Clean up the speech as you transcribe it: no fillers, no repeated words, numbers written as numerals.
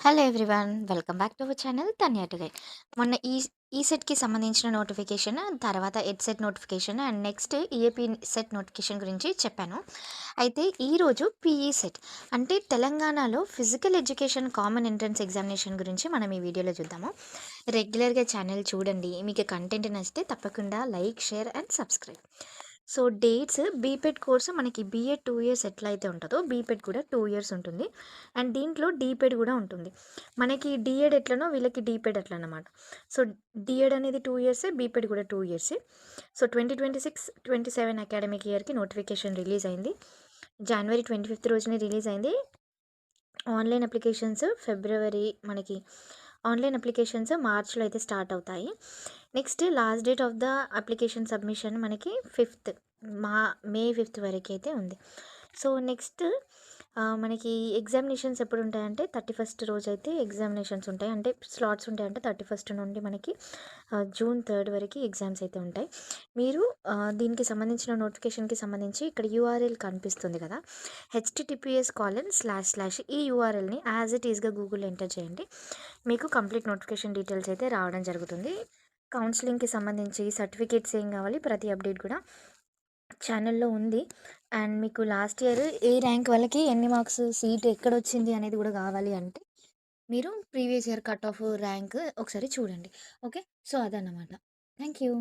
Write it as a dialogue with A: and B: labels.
A: Hello everyone. Welcome back to our channel Tanya today. మొన్న సెట్‌కి సంబంధించిన నోటిఫికేషన్, తర్వాత EdCET notification and next EAP CET notification గురించి చెప్పాను. అయితే ఈరోజు పీఈ సెట్ అంటే తెలంగాణలో physical education common entrance examination గురించి మనం ఈ వీడియోలో చూద్దాము. రెగ్యులర్‌గా ఛానల్ చూడండి. మీకు కంటెంట్ నచ్చితే తప్పకుండా like, share and subscribe. So dates బీపెడ్ course మనకి బీఎడ్ 2 ఇయర్స్ ఎట్లా అయితే ఉంటదో బీపెడ్ కూడా 2 ఇయర్స్ ఉంటుంది. అండ్ దీంట్లో డీపెడ్ కూడా ఉంటుంది. మనకి డీఎడ్ ఎట్లనో వీళ్ళకి డీపెడ్ అట్లనమాట. సో డీఎడ్ అనేది 2 ఇయర్సే, బీపెడ్ కూడా 2 ఇయర్సే. సో 2026-27 అకాడమిక్ ఇయర్‌కి నోటిఫికేషన్ రిలీజ్ అయింది. జనవరి 25 రోజునే రిలీజ్ అయింది. ఆన్‌లైన్ అప్లికేషన్స్ మనకి ఆన్‌లైన్ అప్లికేషన్స్ మార్చ్‌లో అయితే స్టార్ట్ అవుతాయి. Next last date of the application submission మనకి మే 5 వరకైతే ఉంది. సో నెక్స్ట్ మనకి ఎగ్జామినేషన్స్ ఎప్పుడుంటాయంటే 31st రోజైతే ఎగ్జామినేషన్స్ ఉంటాయి. అంటే స్లాట్స్ ఉంటాయంటే 31st నుండి మనకి జూన్ 3 వరకి ఎగ్జామ్స్ అయితే ఉంటాయి. మీరు దీనికి సంబంధించిన నోటిఫికేషన్‌కి సంబంధించి ఇక్కడ యూఆర్ఎల్ కనిపిస్తుంది కదా! https:// ఈ యూఆర్ఎల్‌ని యాజ్ ఇట్ ఈస్‌గా గూగుల్‌లో ఎంటర్ చేయండి. మీకు కంప్లీట్ నోటిఫికేషన్ డీటెయిల్స్ అయితే రావడం జరుగుతుంది. కౌన్సిలింగ్‌కి సంబంధించి సర్టిఫికేట్స్ ఏం కావాలి, ప్రతి అప్డేట్ కూడా ఛానల్‌లో ఉంది. అండ్ మీకు లాస్ట్ ఇయర్ ఏ ర్యాంక్ వాళ్ళకి ఎన్ని మార్క్స్ సీట్ ఎక్కడొచ్చింది అనేది కూడా కావాలి అంటే, మీరు previous year cut off rank ఒకసారి చూడండి. ఓకే. సో అదన్నమాట. Thank you.